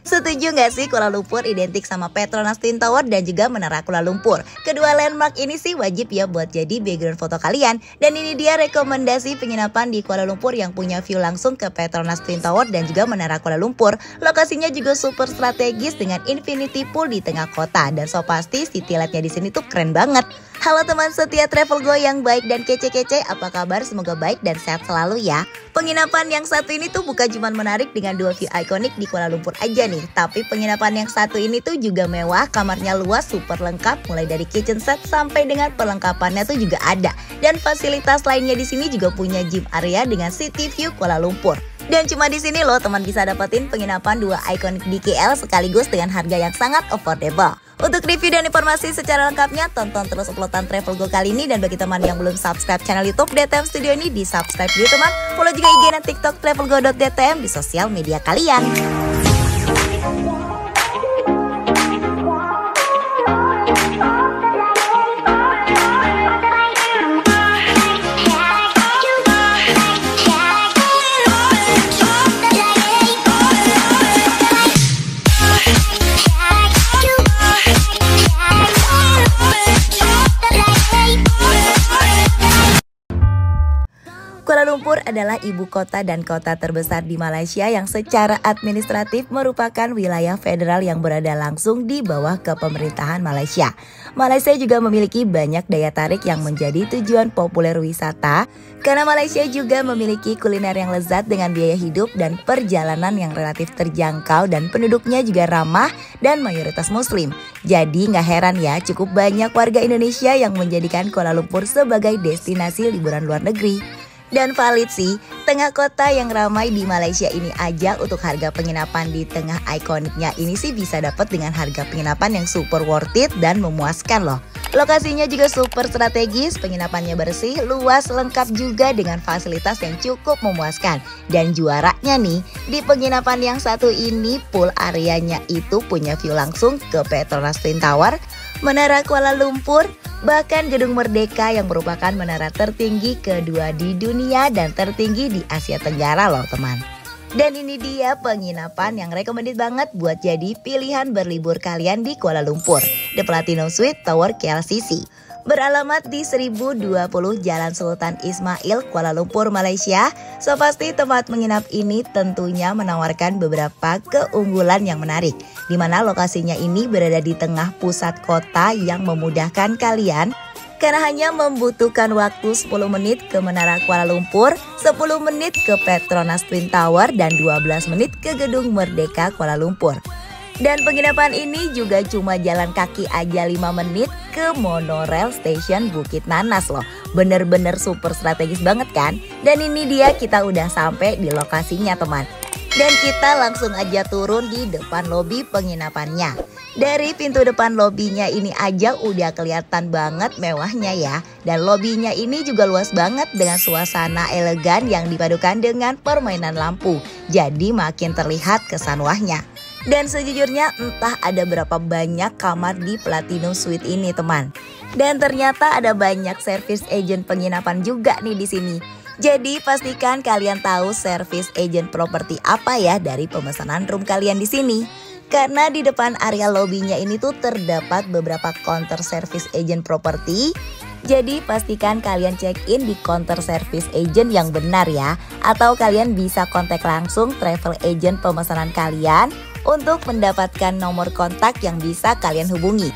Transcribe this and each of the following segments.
Setuju nggak sih Kuala Lumpur identik sama Petronas Twin Tower dan juga Menara Kuala Lumpur? Kedua landmark ini sih wajib ya buat jadi background foto kalian. Dan ini dia rekomendasi penginapan di Kuala Lumpur yang punya view langsung ke Petronas Twin Tower dan juga Menara Kuala Lumpur. Lokasinya juga super strategis dengan infinity pool di tengah kota. Dan so pasti city light-nya di sini tuh keren banget. Halo teman setia Travel Go yang baik dan kece-kece, apa kabar? Semoga baik dan sehat selalu ya. Penginapan yang satu ini tuh bukan cuma menarik dengan dua view ikonik di Kuala Lumpur aja nih, tapi penginapan yang satu ini tuh juga mewah, kamarnya luas, super lengkap, mulai dari kitchen set sampai dengan perlengkapannya tuh juga ada. Dan fasilitas lainnya di sini juga punya gym area dengan city view Kuala Lumpur. Dan cuma di sini loh teman bisa dapetin penginapan dua ikonik di KL sekaligus dengan harga yang sangat affordable. Untuk review dan informasi secara lengkapnya, tonton terus uploadan Travel Go kali ini. Dan bagi teman yang belum subscribe channel YouTube DTM Studio ini, di subscribe dulu teman. Follow juga IG dan TikTok travelgo.dtm di sosial media kalian. Kuala Lumpur adalah ibu kota dan kota terbesar di Malaysia yang secara administratif merupakan wilayah federal yang berada langsung di bawah kepemerintahan Malaysia. Malaysia juga memiliki banyak daya tarik yang menjadi tujuan populer wisata karena Malaysia juga memiliki kuliner yang lezat dengan biaya hidup dan perjalanan yang relatif terjangkau dan penduduknya juga ramah dan mayoritas muslim. Jadi nggak heran ya cukup banyak warga Indonesia yang menjadikan Kuala Lumpur sebagai destinasi liburan luar negeri. Dan valid sih, tengah kota yang ramai di Malaysia ini aja untuk harga penginapan di tengah ikoniknya ini sih bisa dapat dengan harga penginapan yang super worth it dan memuaskan loh. Lokasinya juga super strategis, penginapannya bersih, luas, lengkap juga dengan fasilitas yang cukup memuaskan. Dan juaranya nih, di penginapan yang satu ini pool areanya itu punya view langsung ke Petronas Twin Tower, Menara Kuala Lumpur, bahkan Gedung Merdeka yang merupakan menara tertinggi kedua di dunia dan tertinggi di Asia Tenggara loh teman. Dan ini dia penginapan yang recommended banget buat jadi pilihan berlibur kalian di Kuala Lumpur, The Platinum Suite Tower KLCC. Beralamat di 1020 Jalan Sultan Ismail, Kuala Lumpur, Malaysia. So pasti tempat menginap ini tentunya menawarkan beberapa keunggulan yang menarik, di mana lokasinya ini berada di tengah pusat kota yang memudahkan kalian karena hanya membutuhkan waktu 10 menit ke Menara Kuala Lumpur, 10 menit ke Petronas Twin Tower, dan 12 menit ke Gedung Merdeka Kuala Lumpur. Dan penginapan ini juga cuma jalan kaki aja 5 menit ke Monorail Station Bukit Nanas loh. Bener-bener super strategis banget kan? Dan ini dia kita udah sampai di lokasinya teman. Dan kita langsung aja turun di depan lobi penginapannya. Dari pintu depan lobinya ini aja udah kelihatan banget mewahnya ya. Dan lobinya ini juga luas banget dengan suasana elegan yang dipadukan dengan permainan lampu. Jadi makin terlihat kesan wahnya. Dan sejujurnya entah ada berapa banyak kamar di Platinum Suite ini teman. Dan ternyata ada banyak service agent penginapan juga nih di sini. Jadi pastikan kalian tahu service agent properti apa ya dari pemesanan room kalian di sini. Karena di depan area lobbynya ini tuh terdapat beberapa counter service agent properti. Jadi pastikan kalian check in di counter service agent yang benar ya. Atau kalian bisa kontak langsung travel agent pemesanan kalian untuk mendapatkan nomor kontak yang bisa kalian hubungi.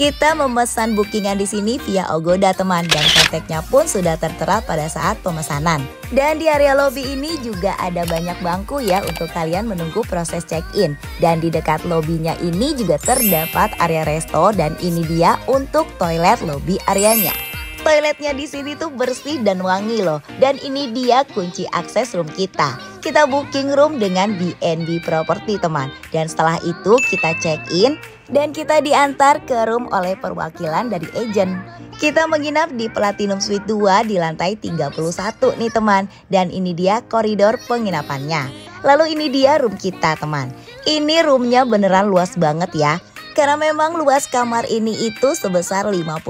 Kita memesan bookingan di sini via Agoda teman, dan kontaknya pun sudah tertera pada saat pemesanan. Dan di area lobby ini juga ada banyak bangku ya untuk kalian menunggu proses check-in. Dan di dekat lobbynya ini juga terdapat area resto, dan ini dia untuk toilet lobby areanya. Toiletnya di sini tuh bersih dan wangi loh. Dan ini dia kunci akses room kita. Kita booking room dengan BNB Property teman. Dan setelah itu kita check in dan kita diantar ke room oleh perwakilan dari agent. Kita menginap di Platinum Suite 2 di lantai 31 nih teman. Dan ini dia koridor penginapannya. Lalu ini dia room kita teman. Ini roomnya beneran luas banget ya. karena memang luas kamar ini itu sebesar 55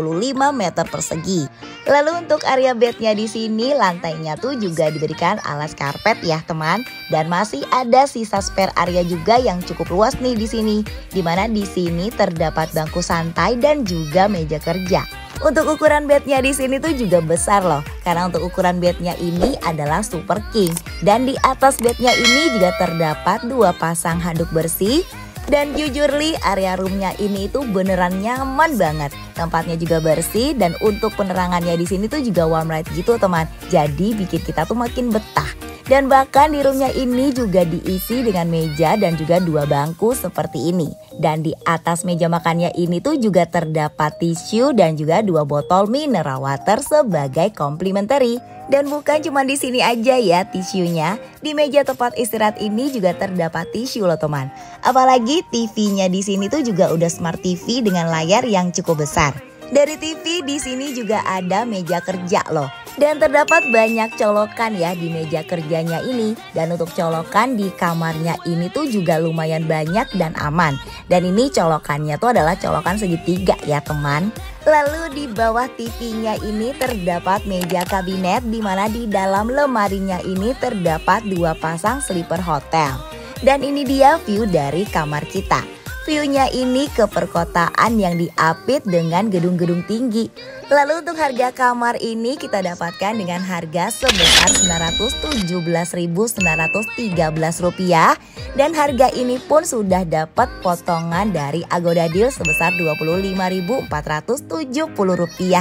meter persegi. Lalu untuk area bednya di sini lantainya tuh juga diberikan alas karpet ya teman, dan masih ada sisa spare area juga yang cukup luas nih di sini. Dimana di sini terdapat bangku santai dan juga meja kerja. Untuk ukuran bednya di sini tuh juga besar loh, karena untuk ukuran bednya ini adalah super king. Dan di atas bednya ini juga terdapat 2 pasang handuk bersih. Dan jujur li, area roomnya ini tuh beneran nyaman banget. Tempatnya juga bersih dan untuk penerangannya di sini tuh juga warm light gitu teman. Jadi bikin kita tuh makin betah. Dan bahkan di roomnya ini juga diisi dengan meja dan juga 2 bangku seperti ini. Dan di atas meja makannya ini tuh juga terdapat tisu dan juga 2 botol mineral water sebagai complimentary. Dan bukan cuma di sini aja ya tisunya, di meja tempat istirahat ini juga terdapat tisu loh teman. Apalagi TV-nya di sini tuh juga udah smart TV dengan layar yang cukup besar. Dari TV di sini juga ada meja kerja loh. Dan terdapat banyak colokan ya di meja kerjanya ini. Dan untuk colokan di kamarnya ini tuh juga lumayan banyak dan aman. Dan ini colokannya tuh adalah colokan segitiga ya teman. Lalu di bawah TV-nya ini terdapat meja kabinet, di mana di dalam lemarinya ini terdapat 2 pasang sleeper hotel. Dan ini dia view dari kamar kita. View-nya ini ke perkotaan yang diapit dengan gedung-gedung tinggi. Lalu untuk harga kamar ini kita dapatkan dengan harga sebesar Rp917.913. Dan harga ini pun sudah dapat potongan dari Agoda Deal sebesar Rp25.470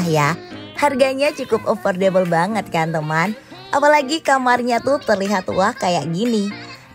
ya. Harganya cukup affordable banget kan teman. Apalagi kamarnya tuh terlihat wah kayak gini.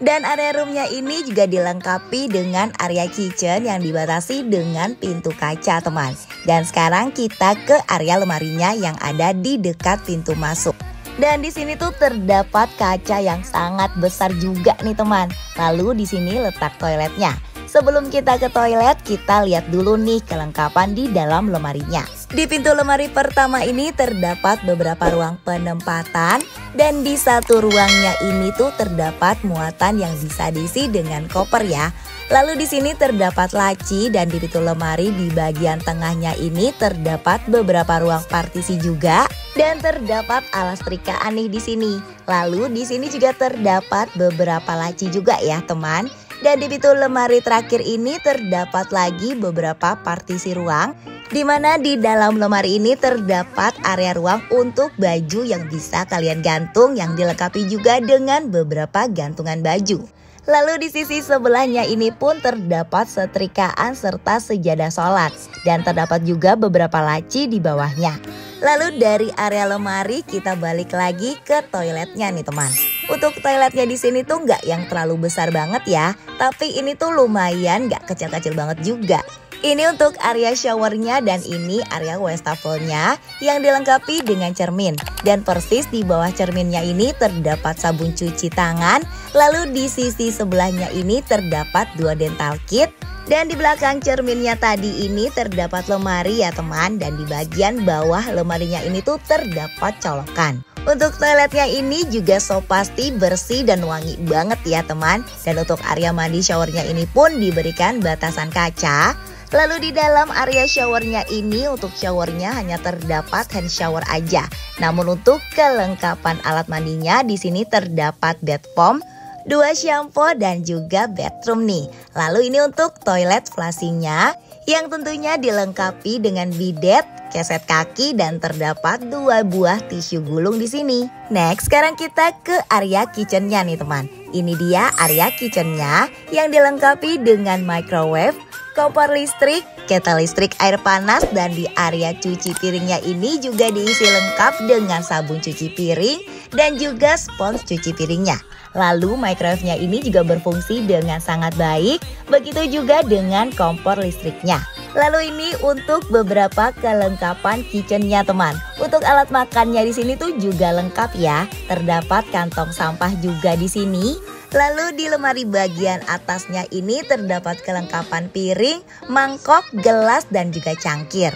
Dan area roomnya ini juga dilengkapi dengan area kitchen yang dibatasi dengan pintu kaca teman. Dan sekarang kita ke area lemarinya yang ada di dekat pintu masuk. Dan di sini tuh terdapat kaca yang sangat besar juga nih teman. Lalu di sini letak toiletnya. Sebelum kita ke toilet, kita lihat dulu nih kelengkapan di dalam lemarinya. Di pintu lemari pertama ini terdapat beberapa ruang penempatan. Dan di satu ruangnya ini tuh terdapat muatan yang bisa diisi dengan koper ya. Lalu di sini terdapat laci dan di pintu lemari di bagian tengahnya ini terdapat beberapa ruang partisi juga. Dan terdapat alas trikaan nih di sini. Lalu di sini juga terdapat beberapa laci juga ya teman. Dan di pintu lemari terakhir ini terdapat lagi beberapa partisi ruang, di mana di dalam lemari ini terdapat area ruang untuk baju yang bisa kalian gantung yang dilengkapi juga dengan beberapa gantungan baju. Lalu di sisi sebelahnya ini pun terdapat setrikaan serta sejadah sholat dan terdapat juga beberapa laci di bawahnya. Lalu dari area lemari kita balik lagi ke toiletnya nih teman. Untuk toiletnya di sini tuh nggak yang terlalu besar banget ya, tapi ini tuh lumayan nggak kecil-kecil banget juga. Ini untuk area showernya dan ini area wastafelnya yang dilengkapi dengan cermin. Dan persis di bawah cerminnya ini terdapat sabun cuci tangan. Lalu di sisi sebelahnya ini terdapat 2 dental kit. Dan di belakang cerminnya tadi ini terdapat lemari ya teman. Dan di bagian bawah lemarinya ini tuh terdapat colokan. Untuk toiletnya ini juga so pasti bersih dan wangi banget ya teman. Dan untuk area mandi showernya ini pun diberikan batasan kaca. Lalu di dalam area showernya ini untuk showernya hanya terdapat hand shower aja. Namun untuk kelengkapan alat mandinya di sini terdapat bed foam, 2 shampoo dan juga bathroom nih. Lalu ini untuk toilet flushingnya yang tentunya dilengkapi dengan bidet, keset kaki dan terdapat 2 buah tisu gulung di sini. Next, sekarang kita ke area kitchennya nih teman. Ini dia area kitchennya yang dilengkapi dengan microwave, kompor listrik, kettle listrik air panas, dan di area cuci piringnya ini juga diisi lengkap dengan sabun cuci piring dan juga spons cuci piringnya. Lalu microwave-nya ini juga berfungsi dengan sangat baik, begitu juga dengan kompor listriknya. Lalu ini untuk beberapa kelengkapan kitchennya teman. Untuk alat makannya di sini tuh juga lengkap ya. Terdapat kantong sampah juga di sini. Lalu di lemari bagian atasnya ini terdapat kelengkapan piring, mangkok, gelas dan juga cangkir.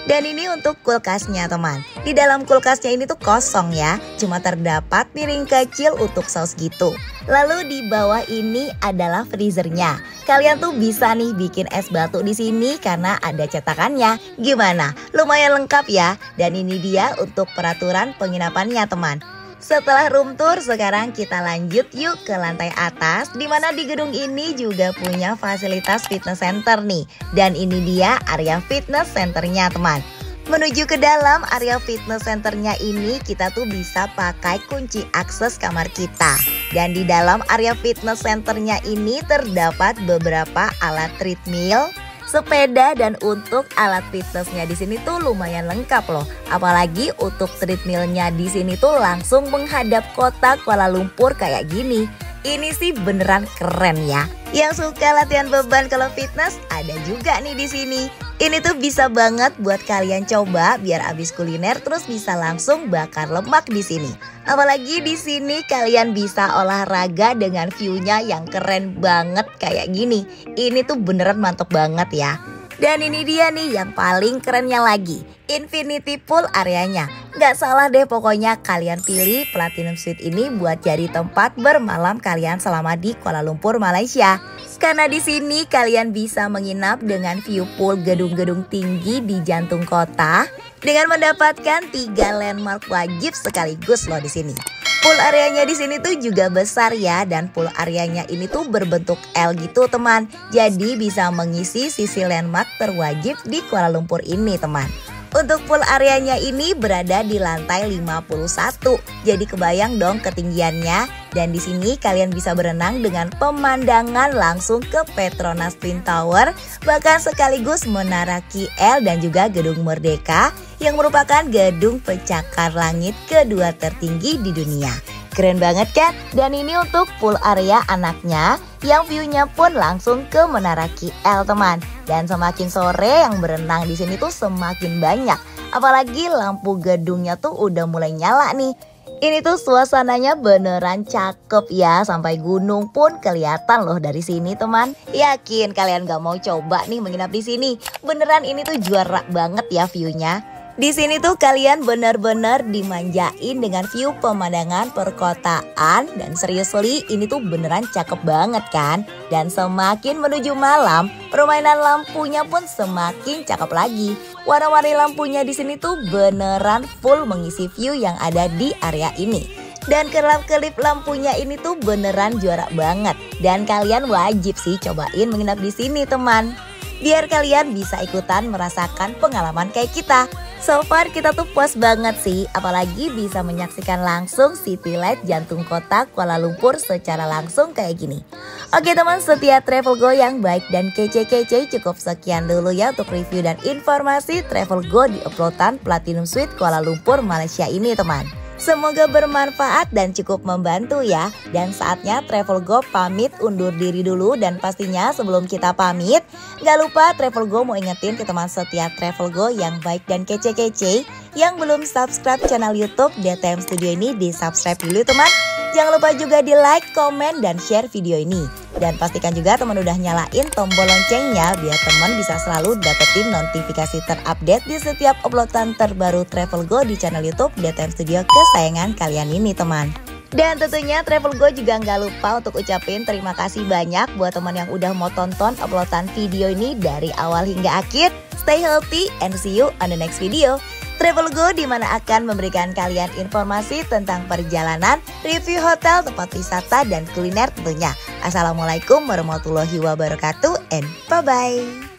Dan ini untuk kulkasnya teman. Di dalam kulkasnya ini tuh kosong ya, cuma terdapat piring kecil untuk saus gitu. Lalu di bawah ini adalah freezernya. Kalian tuh bisa nih bikin es batu di sini karena ada cetakannya. Gimana? Lumayan lengkap ya. Dan ini dia untuk peraturan penginapannya teman. Setelah room tour, sekarang kita lanjut yuk ke lantai atas, di mana di gedung ini juga punya fasilitas fitness center nih. Dan ini dia area fitness centernya teman. Menuju ke dalam area fitness centernya ini, kita tuh bisa pakai kunci akses kamar kita. Dan di dalam area fitness centernya ini terdapat beberapa alat treadmill, sepeda, dan untuk alat fitnessnya di sini tuh lumayan lengkap loh. Apalagi untuk treadmillnya di sini tuh langsung menghadap kota Kuala Lumpur kayak gini. Ini sih beneran keren ya. Yang suka latihan beban kalau fitness ada juga nih di sini. Ini tuh bisa banget buat kalian coba biar abis kuliner terus bisa langsung bakar lemak di sini. Apalagi di sini kalian bisa olahraga dengan view-nya yang keren banget kayak gini. Ini tuh beneran mantap banget ya. Dan ini dia nih yang paling kerennya lagi, infinity pool areanya. Gak salah deh pokoknya kalian pilih Platinum Suite ini buat jadi tempat bermalam kalian selama di Kuala Lumpur, Malaysia. Karena di sini kalian bisa menginap dengan view pool gedung-gedung tinggi di jantung kota dengan mendapatkan 3 landmark wajib sekaligus loh di sini. Pool areanya di sini tuh juga besar ya, dan pool areanya ini tuh berbentuk L gitu teman. Jadi bisa mengisi sisi landmark terwajib di Kuala Lumpur ini teman. Untuk pool areanya ini berada di lantai 51. Jadi kebayang dong ketinggiannya. Dan di sini kalian bisa berenang dengan pemandangan langsung ke Petronas Twin Tower, bahkan sekaligus Menara KL dan juga Gedung Merdeka yang merupakan gedung pencakar langit kedua tertinggi di dunia. Keren banget kan? Dan ini untuk pool area anaknya yang view-nya pun langsung ke Menara KL teman. Dan semakin sore yang berenang di sini tuh semakin banyak. Apalagi lampu gedungnya tuh udah mulai nyala nih. Ini tuh suasananya beneran cakep ya, sampai gunung pun kelihatan loh dari sini teman. Yakin kalian gak mau coba nih menginap di sini? Beneran ini tuh juara banget ya view-nya. Di sini tuh kalian bener-bener dimanjain dengan view pemandangan perkotaan, dan seriously ini tuh beneran cakep banget kan. Dan semakin menuju malam, permainan lampunya pun semakin cakep lagi. Warna-warni lampunya di sini tuh beneran full mengisi view yang ada di area ini. Dan kelap-kelip lampunya ini tuh beneran juara banget. Dan kalian wajib sih cobain menginap di sini teman. Biar kalian bisa ikutan merasakan pengalaman kayak kita. So far kita tuh puas banget sih, apalagi bisa menyaksikan langsung City Light jantung kota Kuala Lumpur secara langsung kayak gini. Oke teman setia Travel Go yang baik dan kece-kece, cukup sekian dulu ya untuk review dan informasi Travel Go di uploadan Platinum Suite Kuala Lumpur, Malaysia ini teman. Semoga bermanfaat dan cukup membantu ya. Dan saatnya Travel Go pamit undur diri dulu. Dan pastinya sebelum kita pamit, gak lupa Travel Go mau ingetin ke teman setia Travel Go yang baik dan kece-kece, yang belum subscribe channel YouTube DTM Studio ini, di subscribe dulu teman. Jangan lupa juga di like, komen, dan share video ini. Dan pastikan juga teman udah nyalain tombol loncengnya biar teman bisa selalu dapetin notifikasi terupdate di setiap uploadan terbaru Travel Go di channel YouTube DTM Studio kesayangan kalian ini teman. Dan tentunya Travel Go juga nggak lupa untuk ucapin terima kasih banyak buat teman yang udah mau tonton uploadan video ini dari awal hingga akhir. Stay healthy and see you on the next video. Travel Go di mana akan memberikan kalian informasi tentang perjalanan, review hotel, tempat wisata, dan kuliner tentunya. Assalamualaikum warahmatullahi wabarakatuh and bye-bye.